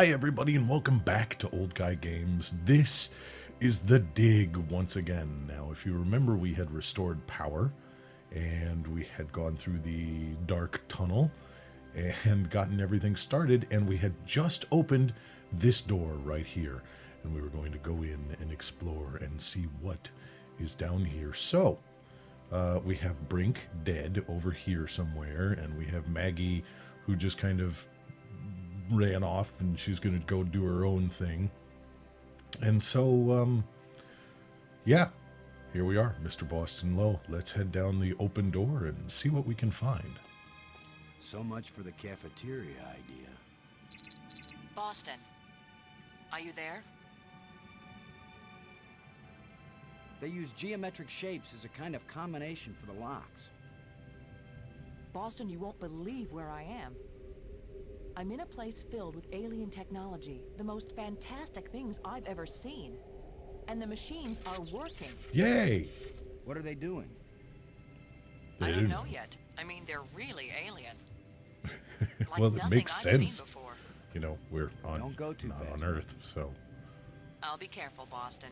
Hi everybody and welcome back to Old Guy Games. This is The Dig once again. Now if you remember, we had restored power and we had gone through the dark tunnel and gotten everything started, and we had just opened this door right here, and we were going to go in and explore and see what is down here. So we have Brink dead over here somewhere, and we have Maggie who just kind of ran off and she's going to go do her own thing. And so, yeah, here we are, Mr. Boston Low. Let's head down the open door and see what we can find. So much for the cafeteria idea. Boston, are you there? They use geometric shapes as a kind of combination for the locks. Boston, you won't believe where I am. I'm in a place filled with alien technology, the most fantastic things I've ever seen. And the machines are working. Yay! What are they doing? I don't know yet. I mean, they're really alien. Like Well, it nothing makes I've sense. seen before. You know, we're on, Don't go too not fast, on Earth, so... I'll be careful, Boston.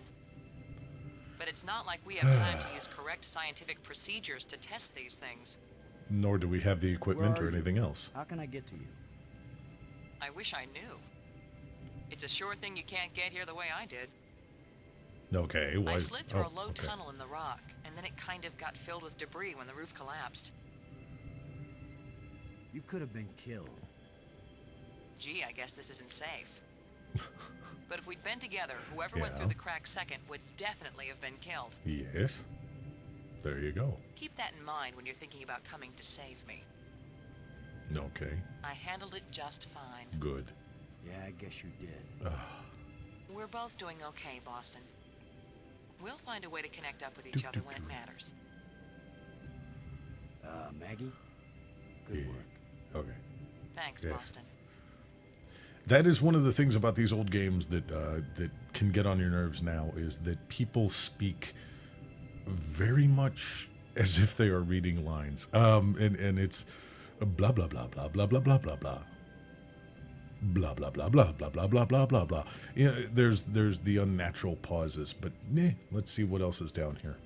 But it's not like we have time to use correct scientific procedures to test these things. Nor do we have the equipment Where or are you? anything else. How can I get to you? I wish I knew. It's a sure thing you can't get here the way I did. Okay, why... I slid through oh, a low okay. tunnel in the rock, and then it kind of got filled with debris when the roof collapsed. You could have been killed. Gee, I guess this isn't safe. But if we'd been together, whoever went Yeah. through the crack second would definitely have been killed. Yes. There you go. Keep that in mind when you're thinking about coming to save me. Okay, I handled it just fine. good. Yeah, I guess you did. We're both doing okay, Boston. We'll find a way to connect up with each other when it matters. Maggie? Good Yeah. work. Okay. Thanks, Yes. Boston. That is one of the things about these old games that that can get on your nerves now, is that people speak very much as if they are reading lines. And it's blah blah blah blah blah blah blah blah blah. Blah blah blah blah blah blah blah blah blah blah. You know, there's the unnatural pauses, but let's see what else is down here.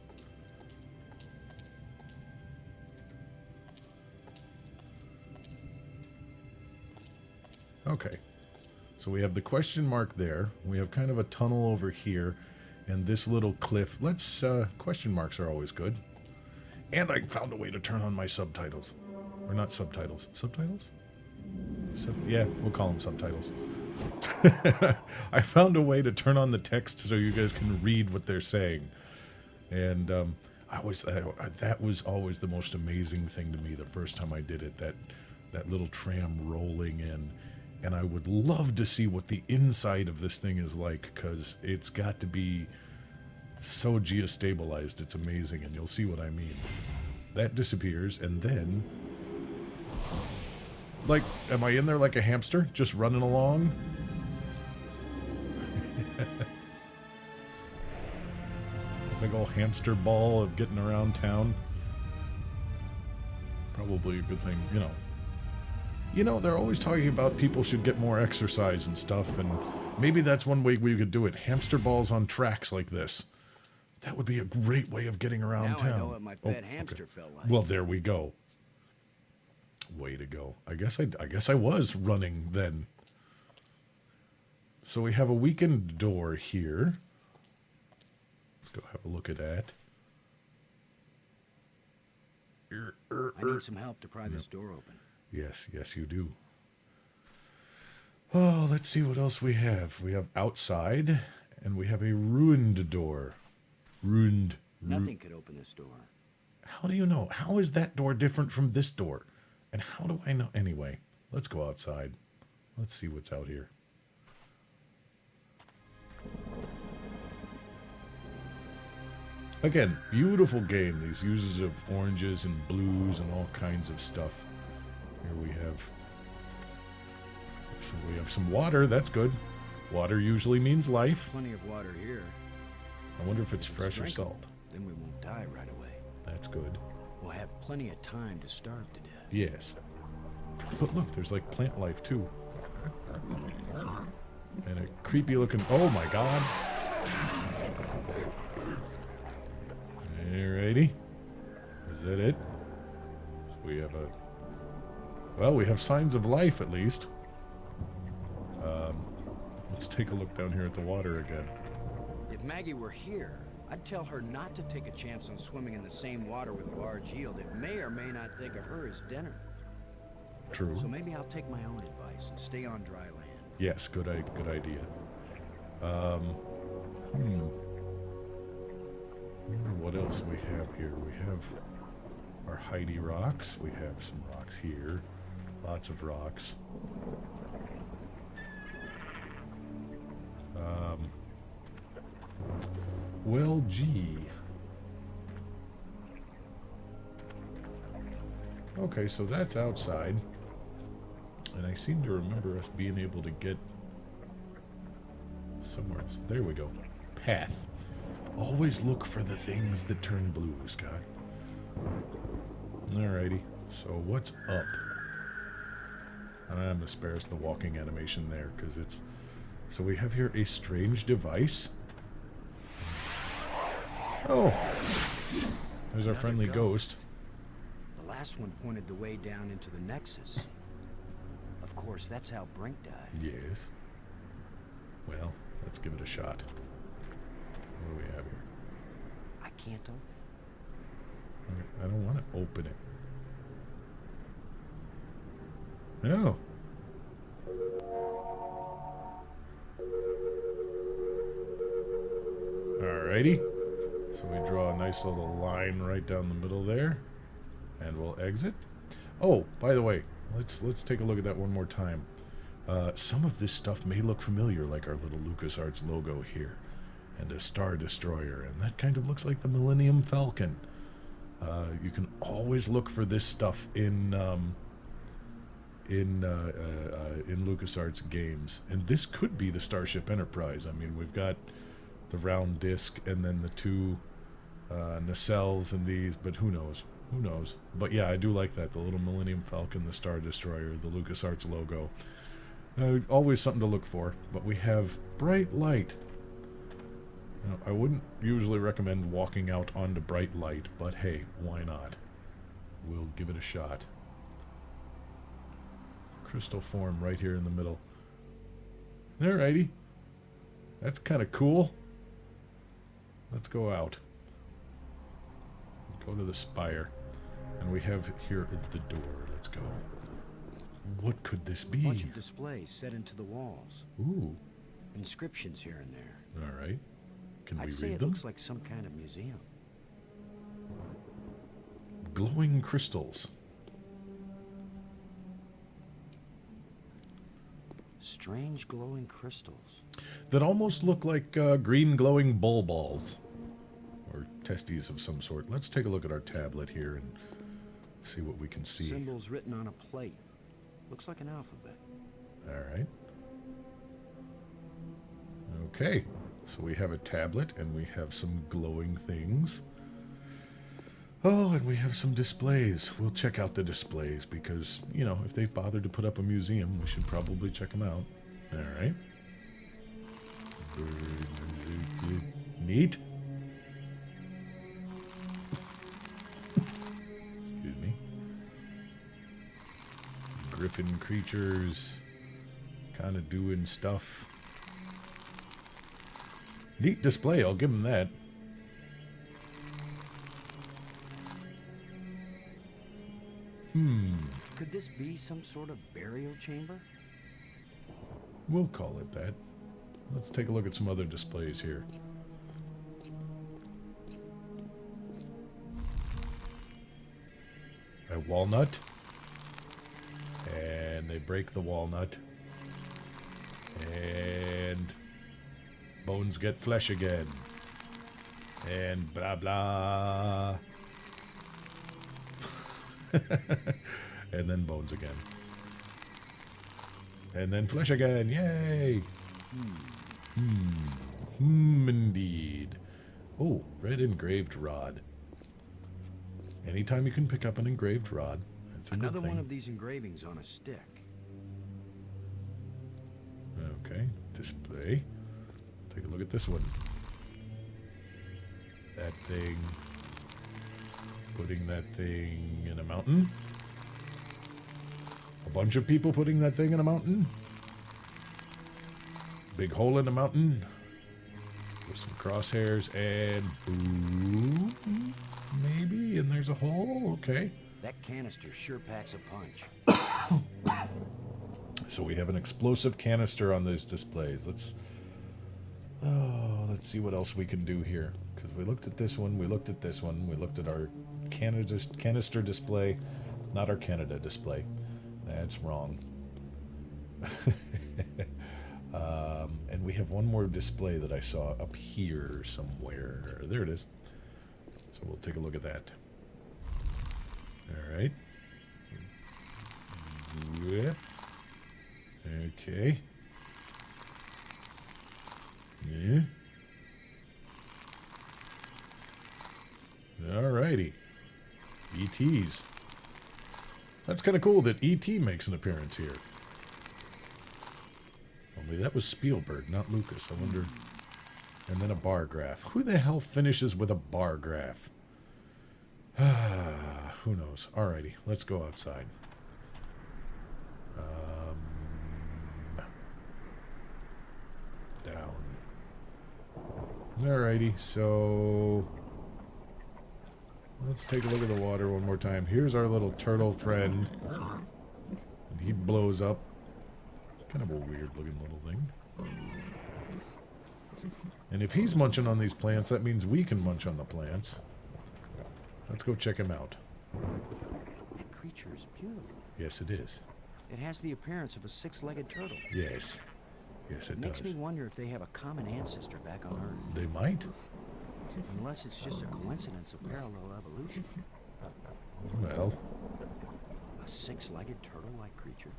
Okay. So we have the question mark there. We have kind of a tunnel over here, and this little cliff. Let's, question marks are always good. And I found a way to turn on my subtitles. Or not subtitles. Subtitles? Yeah, we'll call them subtitles. I found a way to turn on the text so you guys can read what they're saying. And that was always the most amazing thing to me the first time I did it, that little tram rolling in. And I would love to see what the inside of this thing is like, because it's got to be so geostabilized. It's amazing, and you'll see what I mean. That disappears, and then... Like, am I in there like a hamster, just running along? Big old hamster ball of getting around town. Probably a good thing, you know. You know, they're always talking about people should get more exercise and stuff, and maybe that's one way we could do it. Hamster balls on tracks like this. That would be a great way of getting around Now town. I know what my pet hamster felt like. Well, there we go. Way to go. I guess I was running then. So we have a weakened door here. Let's go have a look at that. I need some help to pry this door open. Yes, yes, you do. Oh, let's see what else we have. We have outside, and we have a ruined door. Ruined. Nothing could open this door. How do you know? How is that door different from this door? And how do I know? Anyway, let's go outside. Let's see what's out here. Again, beautiful game. These uses of oranges and blues and all kinds of stuff. Here we have some water. That's good. Water usually means life. Plenty of water here. I wonder if it's If fresh or drinkable, salt. Then we won't die right away. That's good. We'll have plenty of time to starve to death. Yes. But look, there's like plant life too. And a creepy looking... Oh my god. Alrighty. Is that it? So we have a... Well, we have signs of life at least. Let's take a look down here at the water again. If Maggie were here, I'd tell her not to take a chance on swimming in the same water with a large eel that may or may not think of her as dinner. True. So maybe I'll take my own advice and stay on dry land. Yes, good idea. What else we have here? We have our Heidi rocks. We have some rocks here. Lots of rocks. Well, gee. Okay, so that's outside. And I seem to remember us being able to get somewhere else. There we go. Path. Always look for the things that turn blue, Scott. Alrighty. So what's up? I'm going to spare us the walking animation there, because it's... So we have here a strange device. Oh! There's our friendly ghost. The last one pointed the way down into the Nexus. Of course, that's how Brink died. Yes. Well, let's give it a shot. What do we have here? I can't open it. Okay, I don't want to open it. No. Alrighty. So we draw a nice little line right down the middle there. And we'll exit. Oh, by the way, let's take a look at that one more time. Some of this stuff may look familiar, like our little LucasArts logo here. And a Star Destroyer. And that kind of looks like the Millennium Falcon. You can always look for this stuff in LucasArts games. And this could be the Starship Enterprise. I mean, we've got the round disc and then the two nacelles and these, but who knows? Who knows? But yeah, I do like that. The little Millennium Falcon, the Star Destroyer, the LucasArts logo. Always something to look for. But we have bright light. Now, I wouldn't usually recommend walking out onto bright light, but hey, why not? We'll give it a shot. Crystal form right here in the middle. Alrighty. That's kind of cool. Let's go out. Go to the spire. And we have here at the door. Let's go. What could this be? A bunch of displays set into the walls. Ooh. Inscriptions here and there. Alright. Can we I'd say read it them? looks like some kind of museum. Glowing crystals. Strange glowing crystals. That almost look like green glowing bull balls. Or testes of some sort. Let's take a look at our tablet here and see what we can see. Symbols written on a plate. Looks like an alphabet. Alright. Okay. So we have a tablet and we have some glowing things. Oh, and we have some displays. We'll check out the displays because, you know, if they've bothered to put up a museum, we should probably check them out. Alright. Neat. Excuse me. Griffin creatures. Kind of doing stuff. Neat display, I'll give them that. Could this be some sort of burial chamber? We'll call it that. Let's take a look at some other displays here. A walnut. And they break the walnut. And bones get flesh again. And blah blah. And then bones again. And then flesh again. Yay! Indeed. Oh, red engraved rod. Anytime you can pick up an engraved rod, that's a Another good thing. one of these engravings on a stick. display. Take a look at this one. That thing. Putting that thing in a mountain. A bunch of people putting that thing in a mountain. Big hole in the mountain. With some crosshairs and boom. Maybe. And there's a hole. Okay. That canister sure packs a punch. So we have an explosive canister on these displays. Let's see what else we can do here. Because we looked at this one, we looked at this one, we looked at our canister display, not our Canada display. That's wrong. And we have one more display that I saw up here somewhere. There it is. So we'll take a look at that. All right. Yep. Okay. Yeah. Alrighty. ETs. That's kind of cool that ET makes an appearance here. Only that was Spielberg, not Lucas. I wonder. And then a bar graph. Who the hell finishes with a bar graph? Who knows? Alrighty, let's go outside. Down. Alrighty, so let's take a look at the water one more time. Here's our little turtle friend. And he blows up. Kind of a weird looking little thing. And if he's munching on these plants, that means we can munch on the plants. Let's go check him out. That creature is beautiful. Yes, it is. It has the appearance of a six-legged turtle. Yes. Yes, it Makes does. me wonder if they have a common ancestor back on Earth. They might. Unless it's just a coincidence of parallel evolution. Well, A six-legged turtle-like creature.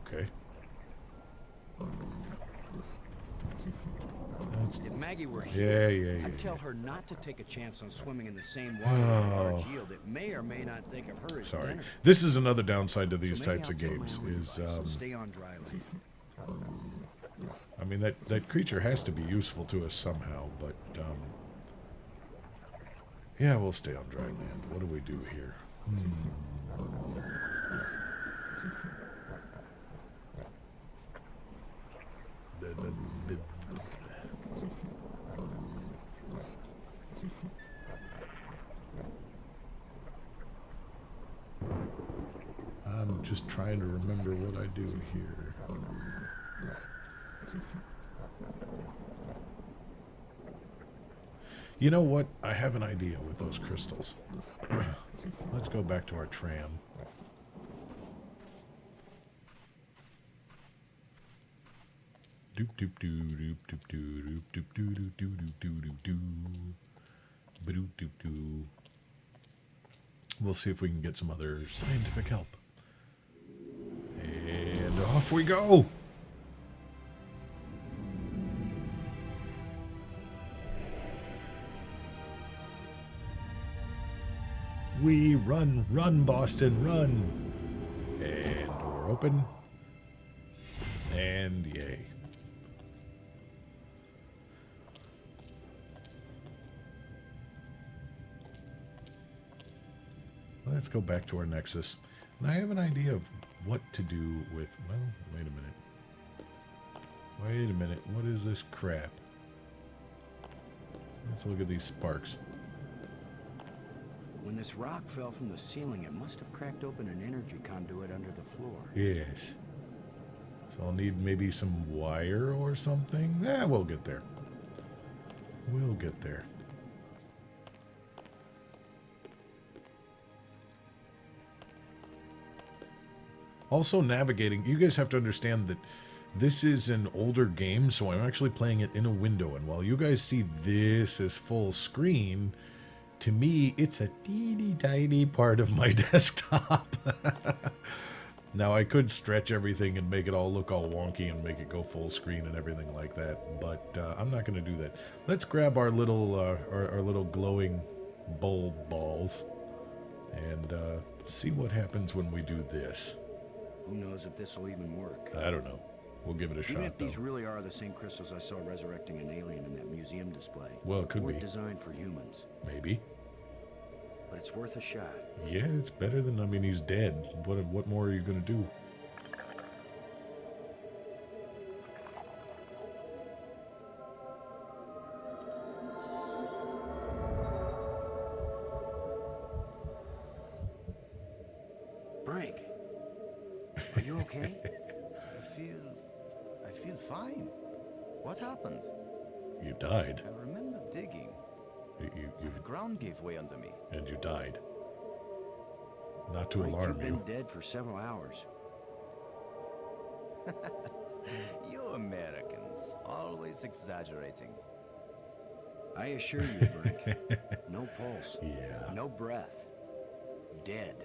okay. That's, If Maggie were here, yeah. I'd tell her not to take a chance on swimming in the same water with a large yield that may or may not think of her as Sorry. dinner. This is another downside to these So maybe types I'll of take my games. own Is advice and stay on dry land. I mean, that creature has to be useful to us somehow, but yeah, we'll stay on dry land. What do we do here? I'm just trying to remember what I do here. You know what? I have an idea with those crystals. Let's go back to our tram. Doop doop doo doop doop doo doop doop doo doo doo doo doo doo ba-doop doop doo. We'll see if we can get some other scientific help. And off we go! We run, Boston, run! And door open. And yay. Let's go back to our Nexus. And I have an idea of what to do with... Well, wait a minute. Wait a minute. What is this crap? Let's look at these sparks. When this rock fell from the ceiling, it must have cracked open an energy conduit under the floor. Yes. So I'll need maybe some wire or something. We'll get there. We'll get there. Also navigating, you guys have to understand that this is an older game, so I'm actually playing it in a window. And while you guys see this as full screen, to me, it's a teeny tiny part of my desktop. Now, I could stretch everything and make it all look all wonky and make it go full screen and everything like that, but I'm not going to do that. Let's grab our little our little glowing bulb balls and see what happens when we do this. Who knows if this will even work? I don't know. We'll give it a Even shot, if these though. really are the same crystals I saw resurrecting an alien in that museum display. Well, it could weren't be. designed for humans, Maybe. but it's worth a shot. Yeah, it's better than, I mean, he's dead. What more are you going to do? Brink, are you okay? I feel fine. What happened? You died. I remember digging. The ground gave way under me. And you died. Not to Brink, alarm you've you. been dead for several hours. You Americans, always exaggerating. I assure you, Brink, no pulse, Yeah. no breath, dead.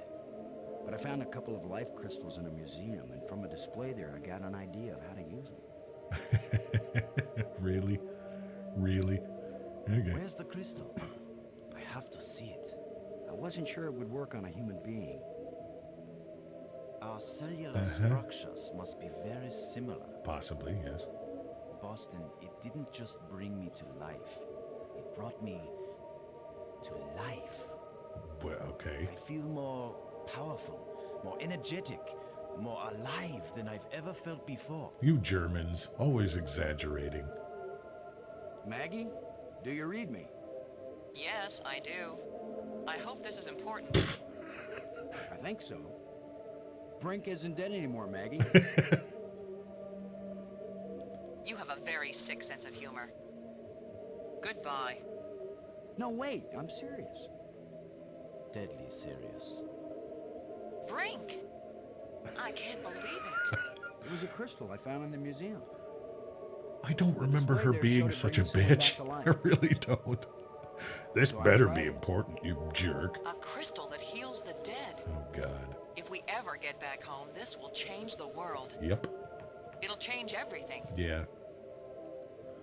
But I found a couple of life crystals in a museum, and from a display there, I got an idea of how to use them. Really? Really? Okay. Where's the crystal? I have to see it. I wasn't sure it would work on a human being. Our cellular structures must be very similar. Possibly, yes. Boston, it didn't just bring me to life. It brought me to life. Well, okay. I feel more powerful, more energetic, more alive than I've ever felt before. You Germans, always exaggerating. Maggie, do you read me? Yes, I do. I hope this is important. I think so. Brink isn't dead anymore, Maggie. You have a very sick sense of humor. Goodbye. No, wait, I'm serious. Deadly serious. Brink! I can't believe it. It was a crystal I found in the museum. I don't remember Display her there being showed it such a bringing someone bitch. back to life. I really don't. This So I better tried be it. important, you jerk. A crystal that heals the dead. Oh, God. If we ever get back home, this will change the world. Yep. It'll change everything. Yeah.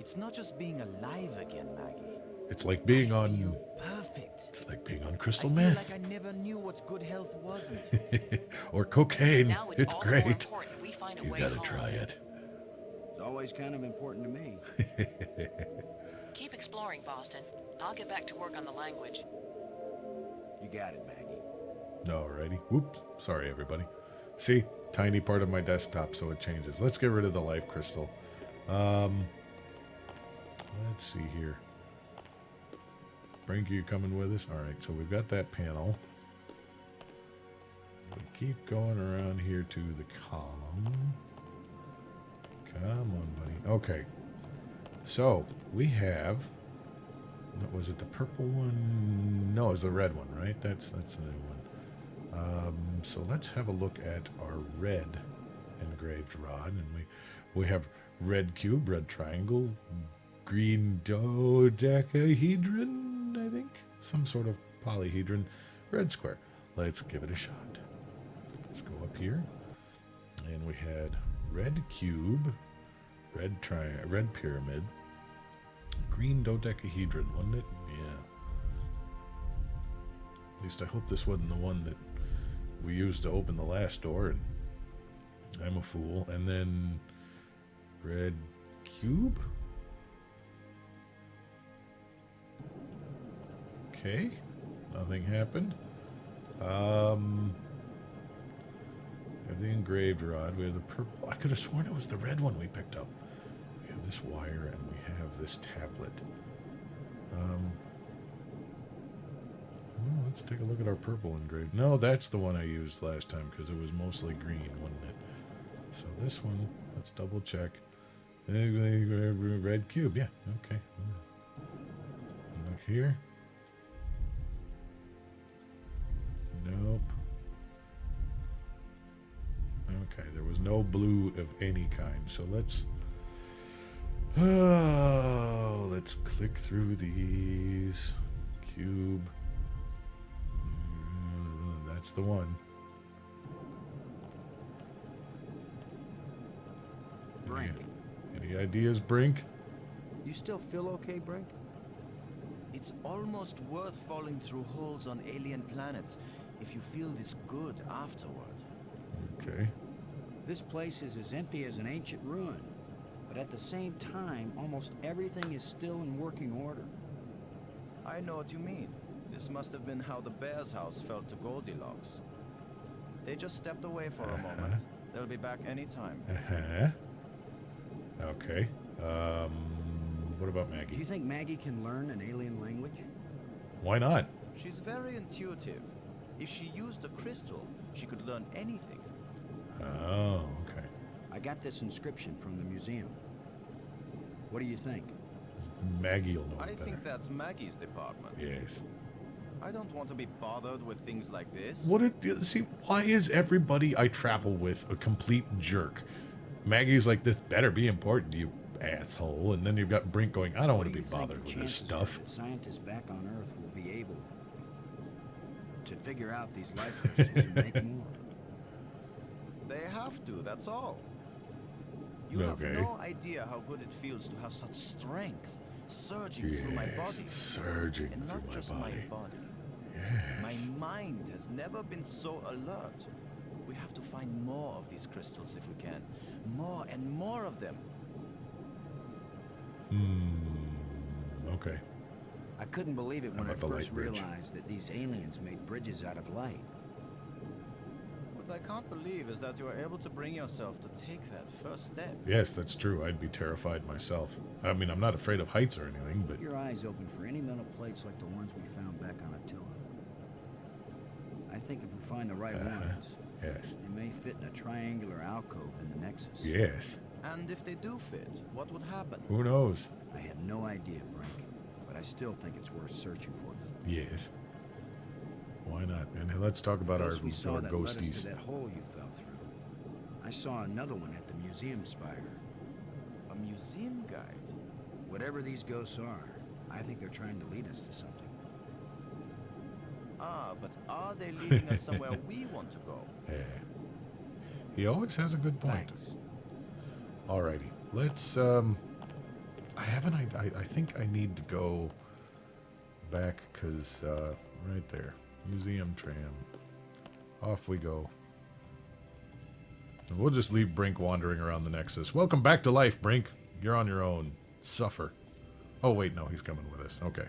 It's not just being alive again, Maggie. It's like being I on... feel perfect. It's like being on I crystal feel meth. like I never knew what good health was until today. Or cocaine. Now it's It's all the more great. important we find a You way gotta home. try it. It's always kind of important to me. Keep exploring, Boston. I'll get back to work on the language. You got it, Maggie. Alrighty. Whoops. Sorry, everybody. See? Tiny part of my desktop, so it changes. Let's get rid of the life crystal. Let's see here. Brink, you coming with us? Alright, so we've got that panel. We keep going around here to the column. Come on, buddy. Okay. So, we have... Was it the purple one? No, it's the red one, right? That's the new one. So let's have a look at our red engraved rod, and we have red cube, red triangle, green dodecahedron, I think, some sort of polyhedron, red square. Let's give it a shot. Let's go up here, and we had red cube, red pyramid, green dodecahedron, wasn't it? Yeah. At least I hope this wasn't the one that we used to open the last door, and I'm a fool. And then red cube. Okay, nothing happened. We have the engraved rod. We have the purple. I could have sworn it was the red one we picked up. We have this wire, and we have this tablet. Well, let's take a look at our purple engraved. No, that's the one I used last time because it was mostly green, wasn't it? So this one, let's double check. Red cube, yeah, okay. Look here. Nope. Okay, there was no blue of any kind. So let's click through these. Cube. That's the one. Brink, Any ideas, Brink? you still feel okay, Brink? It's almost worth falling through holes on alien planets if you feel this good afterward. Okay. This place is as empty as an ancient ruin. But at the same time, almost everything is still in working order. I know what you mean. This must have been how the bear's house felt to Goldilocks. They just stepped away for a moment. They'll be back anytime. Okay. What about Do Maggie? you think Maggie can learn an alien language? Why not? She's very intuitive. If she used a crystal, she could learn anything. Oh, okay. I got this inscription from the museum. What do you think? Maggie will know I it better. think that's Maggie's department. Yes. I don't want to be bothered with things like this. See, why is everybody I travel with a complete jerk? Maggie's like, this better be important, you asshole. And then you've got Brink going, I don't want to be bothered with this stuff. That scientists back on Earth will be able to figure out these life crystals and make more. They have to, that's all. You have Okay. no idea how good it feels to have such strength surging through my body. Surging And through not my just body. my body. Yes. My mind has never been so alert. We have to find more of these crystals if we can. More and more of them. Okay. I couldn't believe it when I about the first light bridge? realized that these aliens made bridges out of light. What I can't believe is that you were able to bring yourself to take that first step. Yes, that's true. I'd be terrified myself. I mean, I'm not afraid of heights or anything, but... Keep your eyes open for any metal plates like the ones we found back on Attila. I think if we find the right ones, Yes. they may fit in a triangular alcove in the Nexus. Yes. And if they do fit, what would happen? Who knows? I have no idea, Brink, but I still think it's worth searching for them. Yes. Why not? And let's talk about our Those we saw that led us ghosties. to that hole you fell through. I saw another one at the museum spire. A museum guide? Whatever these ghosts are, I think they're trying to lead us to something. Ah, but are they leading us somewhere we want to go? Yeah. He always has a good point. Thanks. Alrighty. Let's, I think I need to go back, because, right there. Museum tram. Off we go. And we'll just leave Brink wandering around the Nexus. Welcome back to life, Brink. You're on your own. Suffer. Oh, wait, no, he's coming with us. Okay.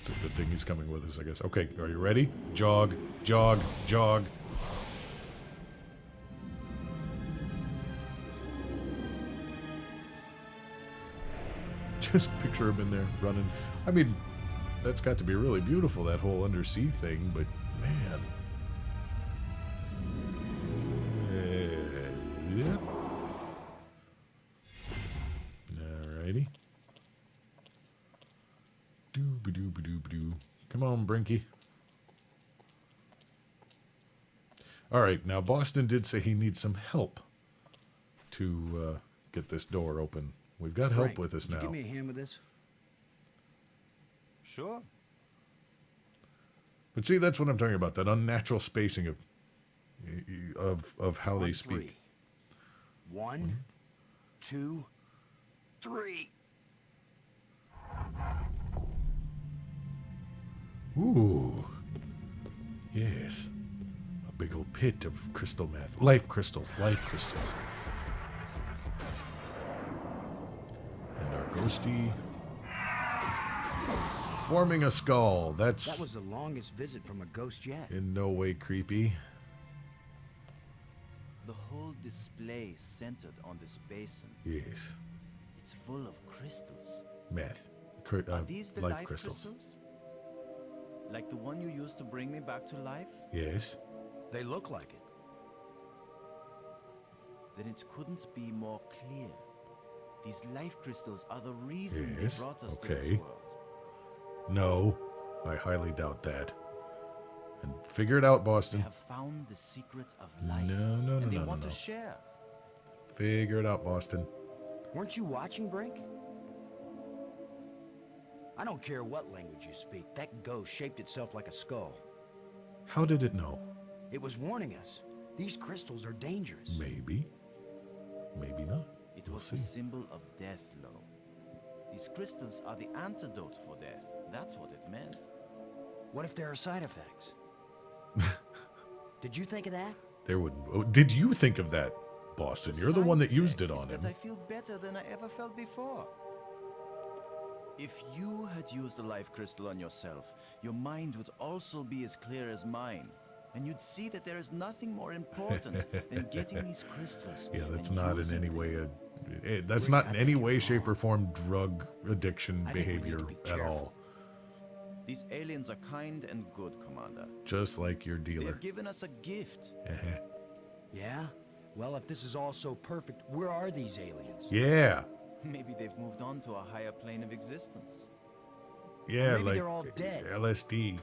It's a good thing he's coming with us, I guess. Okay, are you ready? Jog, jog, jog. Just picture him in there running. I mean, that's got to be really beautiful, that whole undersea thing, but man. Yep. Alrighty. Doo-ba-doo-ba-doo-ba-doo. Come on, Brinky. Alright, now Boston did say he needs some help to get this door open. We've got help Frank, with us could you now. give me a hand with this? Sure. But see, that's what I'm talking about, that unnatural spacing of how they On speak. three. 1, 2, 3. Ooh. Yes. A big old pit of crystal meth. Life crystals. Life crystals. And our ghosty. Forming a skull. That That's was the longest visit from a ghost yet. in no way creepy. The whole display centered on this basin. Yes. It's full of crystals. Meth. Are these the life life crystals. crystals? Like the one you used to bring me back to life? Yes. They look like it. Then it couldn't be more clear. These life crystals are the reason Yes, they brought us to this okay. world. No. I highly doubt that. And figure it out, They Boston. have found the secret of life. No, no, and no, they no, want no. to share. Figure it out, Boston. Weren't you watching, Brink? I don't care what language you speak. That ghost shaped itself like a skull. How did it know? It was warning us. These crystals are dangerous. Maybe. Maybe not. It We'll was the see. symbol of death, Lo. These crystals are the antidote for death. That's what it meant. What if there are side effects? Did you think of that? There would. Oh, did you think of that, Boston? You're the one that used it side on effect him. is that I feel better than I ever felt before. If you had used the life crystal on yourself, your mind would also be as clear as mine. And you'd see that there is nothing more important than getting these crystals. Yeah, that's and not in using any them. way that's Rick, not I in think any you're way, shape, wrong. or form drug addiction I think we need behavior to be at careful. all. These aliens are kind and good, Commander. Just like your They dealer. have given us a gift. Yeah? Well, if this is all so perfect, where are these aliens? Yeah. Maybe they've moved on to a higher plane of existence. Yeah, maybe like they're all dead. LSD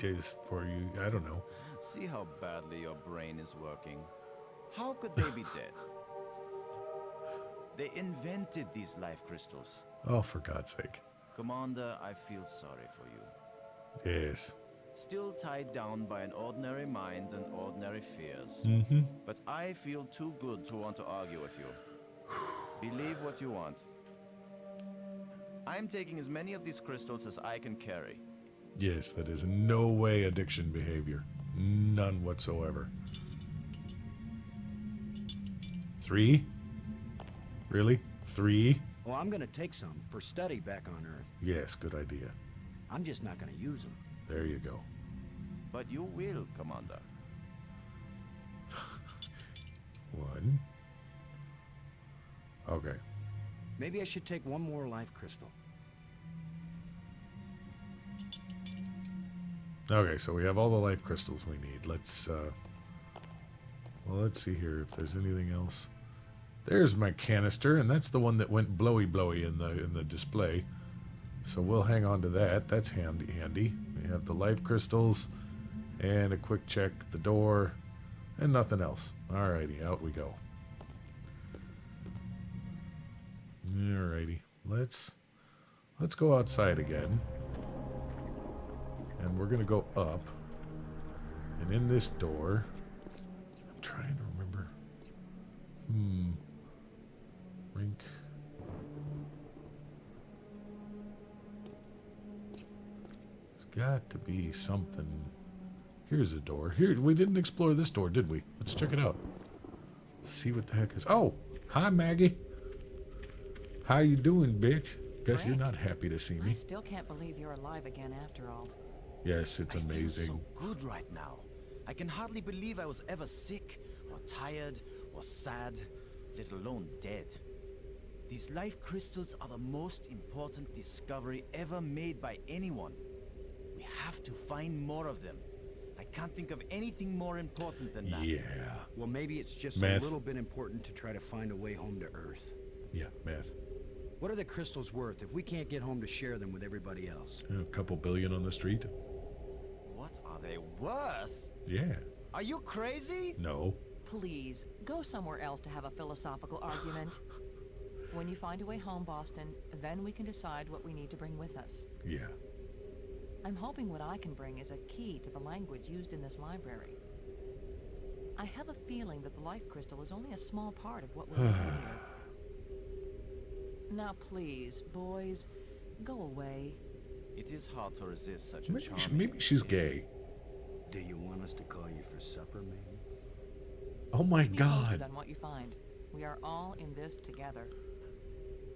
is for you. I don't know. See how badly your brain is working. How could they be dead? They invented these life crystals. Oh, for God's sake. Commander, I feel sorry for you. Yes. Still tied down by an ordinary mind and ordinary fears. Mm-hmm. But I feel too good to want to argue with you. Believe what you want. I'm taking as many of these crystals as I can carry. Yes, that is in no way addiction behavior. None whatsoever. 3? Really? 3? Oh, I'm gonna take some for study back on Earth. Yes, good idea. I'm just not gonna use them. There you go. But you will, Commander. 1. Okay. Maybe I should take one more life crystal. Okay, so we have all the life crystals we need. Let's let's see here if there's anything else. There's my canister, and that's the one that went blowy in the display. So we'll hang on to that. That's handy. We have the life crystals and a quick check the door and nothing else. Alrighty, out we go. Alrighty. Let's go outside again. And we're gonna go up. And in this door, I'm trying to remember. Rink. There's got to be something. Here's a door. Here, we didn't explore this door, did we? Let's check it out. See what the heck is. Oh, hi Maggie. How you doing, bitch? Guess you're Rick, not happy to see I me. still can't believe you're alive again after all. Yes, it's I feel amazing. so good right now. I can hardly believe I was ever sick, or tired, or sad, let alone dead. These life crystals are the most important discovery ever made by anyone. We have to find more of them. I can't think of anything more important than that. Yeah. Well, maybe it's just Math. a little bit important to try to find a way home to Earth. Yeah, math. What are the crystals worth if we can't get home to share them with everybody else? A couple billion on the street? What are they worth? Yeah. Are you crazy? No. Please, go somewhere else to have a philosophical argument. When you find a way home, Boston, then we can decide what we need to bring with us. Yeah. I'm hoping what I can bring is a key to the language used in this library. I have a feeling that the life crystal is only a small part of what we're doing here. Now please, boys, go away. It is hard to resist such a Maybe, charming maybe she's invitation. gay. Do you want us to call you for supper, maybe? Oh my Keep me posted God. on what you find. We are all in this together.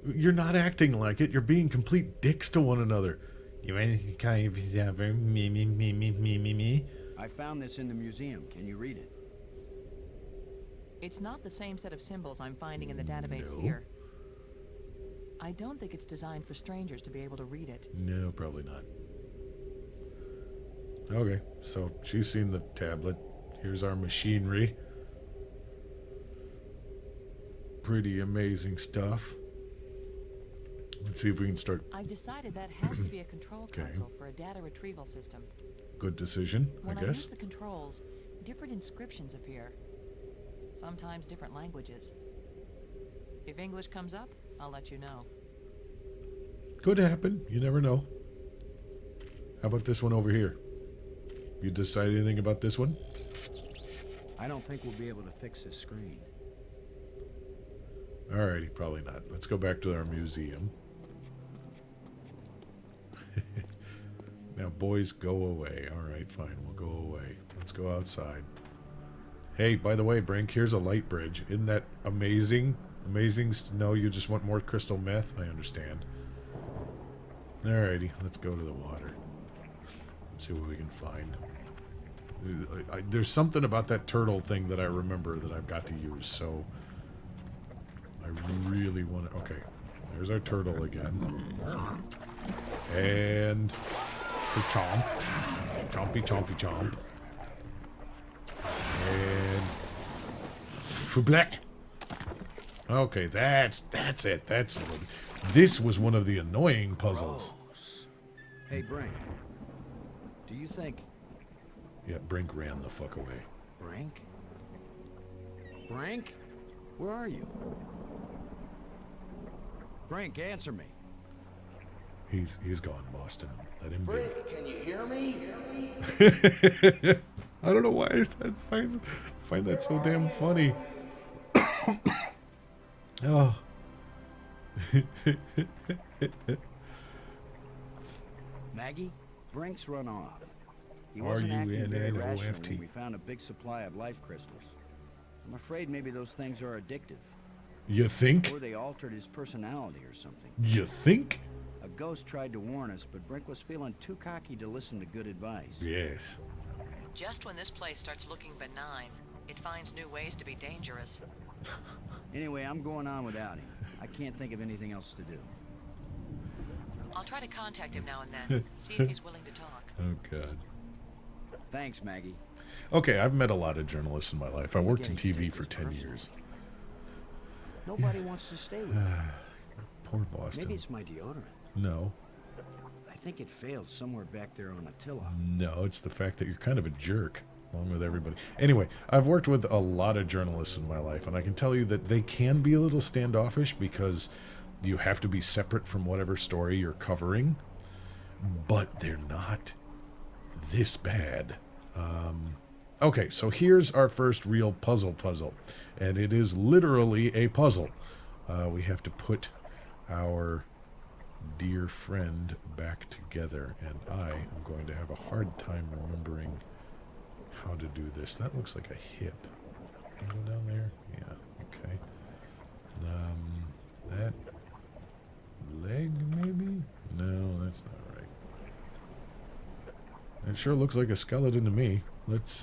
You're not acting like it. You're being complete dicks to one another. You ain't kind of me. I found this in the museum. Can you read it? It's not the same set of symbols I'm finding in the database No. here. I don't think it's designed for strangers to be able to read it. No, probably not. Okay, so she's seen the tablet. Here's our machinery. Pretty amazing stuff. Let's see if we can start. I've decided that has to be a control Okay. console for a data retrieval system. Good decision, When I I guess. use the controls, different inscriptions appear. Sometimes different languages. If English comes up, I'll let you know. Could happen. You never know. How about this one over here? You decide anything about this one? I don't think we'll be able to fix this screen. Alrighty, probably not. Let's go back to our museum. Now, boys, go away. Alright, fine. We'll go away. Let's go outside. Hey, by the way, Brink, here's a light bridge. Isn't that amazing? Amazing. No, you just want more crystal meth? I understand. Alrighty, let's go to the water. See what we can find. There's something about that turtle thing that I remember that I've got to use, so I really want to... Okay, there's our turtle again. And... chomp. Chompy, chompy, chomp. And... Fublek! Okay, that's it. That's what... This was one of the annoying puzzles. Gross. Hey, Brink. Do you think... Yeah, Brink ran the fuck away. Brink? Brink? Where are you? Brink, answer me. He's gone, Boston. Let him Brink, can you hear me? be. I don't know why I find that so damn funny. Oh. Maggie, Brink's run off. He wasn't acting very rational when we found a big supply of life crystals. I'm afraid maybe those things are addictive. You think? Or they altered his personality or something. You think? A ghost tried to warn us, but Brink was feeling too cocky to listen to good advice. Yes. Just when this place starts looking benign, it finds new ways to be dangerous. Anyway, I'm going on without him. I can't think of anything else to do. I'll try to contact him now and then, see if he's willing to talk. Oh, God. Thanks, Maggie. Okay, I've met a lot of journalists in my life. I worked in TV for 10 years. Nobody wants to stay with me. Poor Boston. Maybe it's my deodorant. No. I think it failed somewhere back there on Attila. No, it's the fact that you're kind of a jerk, along with everybody. Anyway, I've worked with a lot of journalists in my life, and I can tell you that they can be a little standoffish because you have to be separate from whatever story you're covering, but they're not this bad. Okay, so here's our first real puzzle, and it is literally a puzzle. We have to put our dear friend back together, and I am going to have a hard time remembering how to do this. That looks like a hip. Can I go down there? Yeah, okay. That leg, maybe? No, that's not right. It sure looks like a skeleton to me. Let's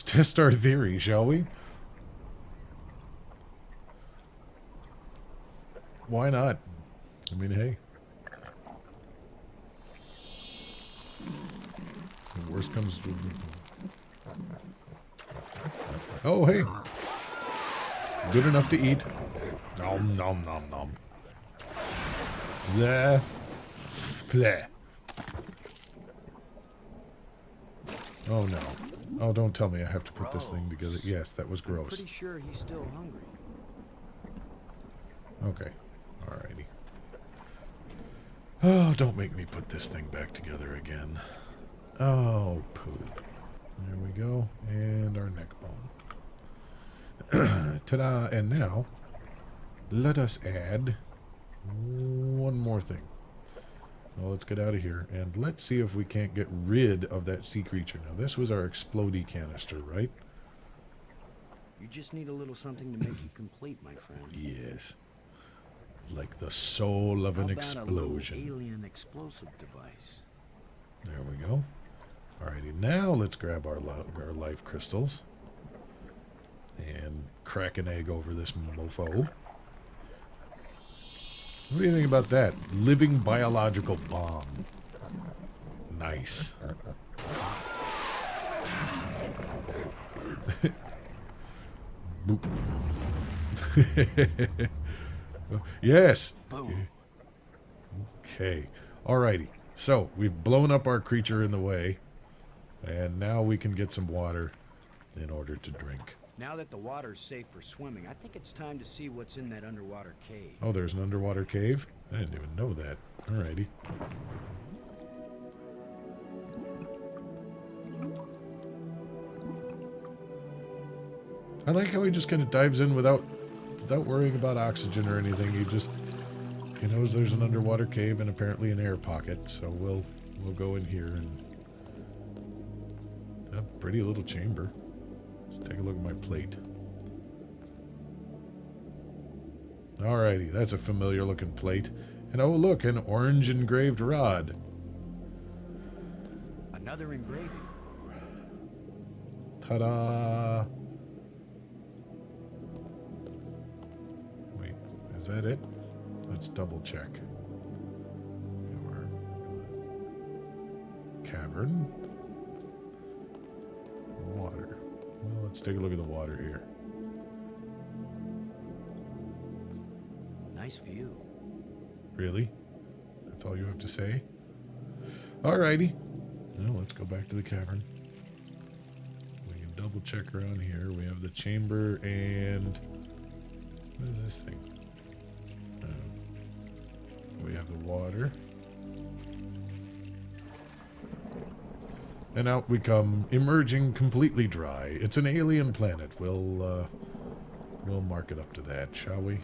test our theory, shall we? Why not? I mean, hey. The worst comes to... Oh, hey. Good enough to eat. Nom, nom, nom, nom. Bleh. Bleh. Oh, no. Oh, don't tell me I have to put this thing together. Yes, that was I'm gross. pretty sure he's still hungry. Okay. Alrighty. Oh, don't make me put this thing back together again. Oh, poo. There we go. And our neck bone. Ta-da! And now, let us add one more thing. Well, let's get out of here, and let's see if we can't get rid of that sea creature. Now, this was our explodey canister, right? You just need a little something to make you complete, my friend. Yes. Like the soul of an How about a little explosion. alien explosive device? There we go. Alrighty, now let's grab our life crystals and crack an egg over this mofo. What do you think about that? Living biological bomb. Nice. Boop. Yes. Boom. Okay. Alrighty. So, we've blown up our creature in the way, and now we can get some water in order to drink. Now that the water's safe for swimming, I think it's time to see what's in that underwater cave. Oh, there's an underwater cave? I didn't even know that. Alrighty. I like how he just kind of dives in without worrying about oxygen or anything. He knows there's an underwater cave and apparently an air pocket, so we'll go in here and a pretty little chamber. Let's take a look at my plate. Alrighty, that's a familiar looking plate. And oh look, an orange engraved rod. Another engraving. Ta-da! Wait, is that it? Let's double check. Cavern. Water. Well, let's take a look at the water here. Nice view. Really? That's all you have to say? Alrighty. Well, let's go back to the cavern. We can double check around here. We have the chamber and... What is this thing? We have the water. And out we come, emerging completely dry. It's an alien planet. We'll mark it up to that, shall we?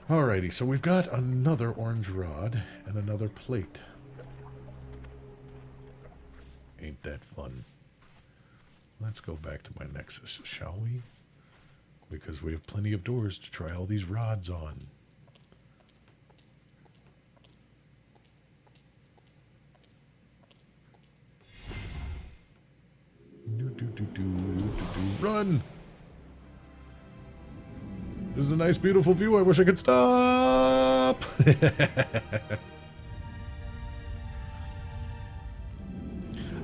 Alrighty, so we've got another orange rod and another plate. Ain't that fun? Let's go back to my Nexus, shall we? Because we have plenty of doors to try all these rods on. Run! This is a nice, beautiful view. I wish I could stop!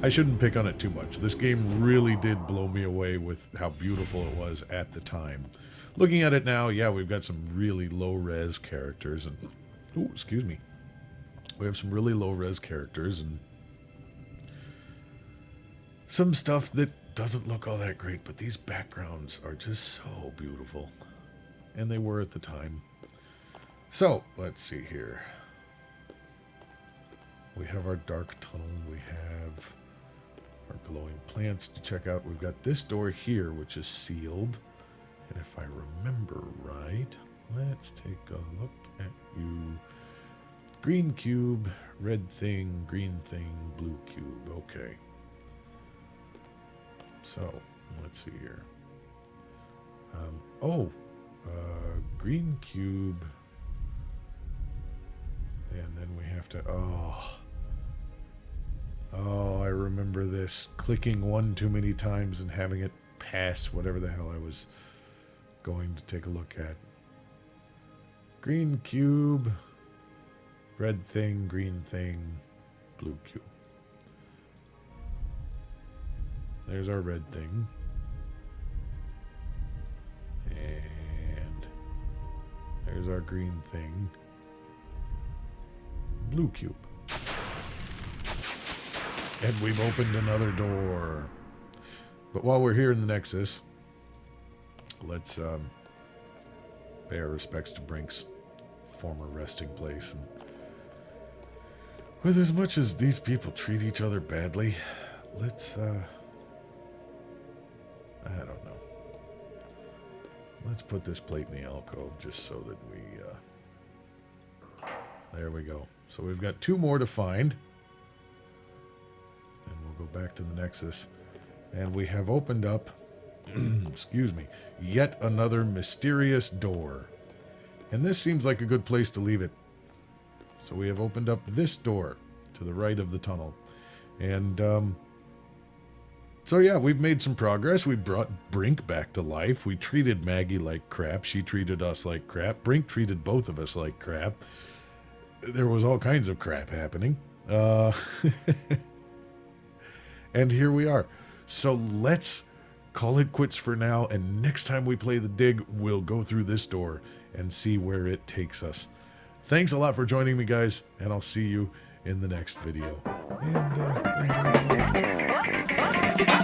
I shouldn't pick on it too much. This game really did blow me away with how beautiful it was at the time. Looking at it now, yeah, we've got some really low-res characters. And oh, excuse me. We have some really low-res characters and some stuff that doesn't look all that great, but these backgrounds are just so beautiful. And they were at the time. So, let's see here. We have our dark tunnel. We have our glowing plants to check out. We've got this door here, which is sealed. And if I remember right, let's take a look at you. Green cube, red thing, green thing, blue cube. Okay. So, let's see here. Green cube. And then we have to... Oh, I remember this. Clicking one too many times and having it pass whatever the hell I was going to take a look at. Green cube. Red thing, green thing, blue cube. There's our red thing. And there's our green thing. Blue cube. And we've opened another door. But while we're here in the Nexus, let's pay our respects to Brink's former resting place. And with as much as these people treat each other badly, let's I don't know. Let's put this plate in the alcove just so that we, there we go. So we've got two more to find. And we'll go back to the Nexus. And we have opened up, excuse me, yet another mysterious door. And this seems like a good place to leave it. So we have opened up this door to the right of the tunnel. And, so yeah, we've made some progress. We brought Brink back to life. We treated Maggie like crap. She treated us like crap. Brink treated both of us like crap. There was all kinds of crap happening. And here we are. So let's call it quits for now. And next time we play the dig, we'll go through this door and see where it takes us. Thanks a lot for joining me, guys. And I'll see you in the next video. And enjoy.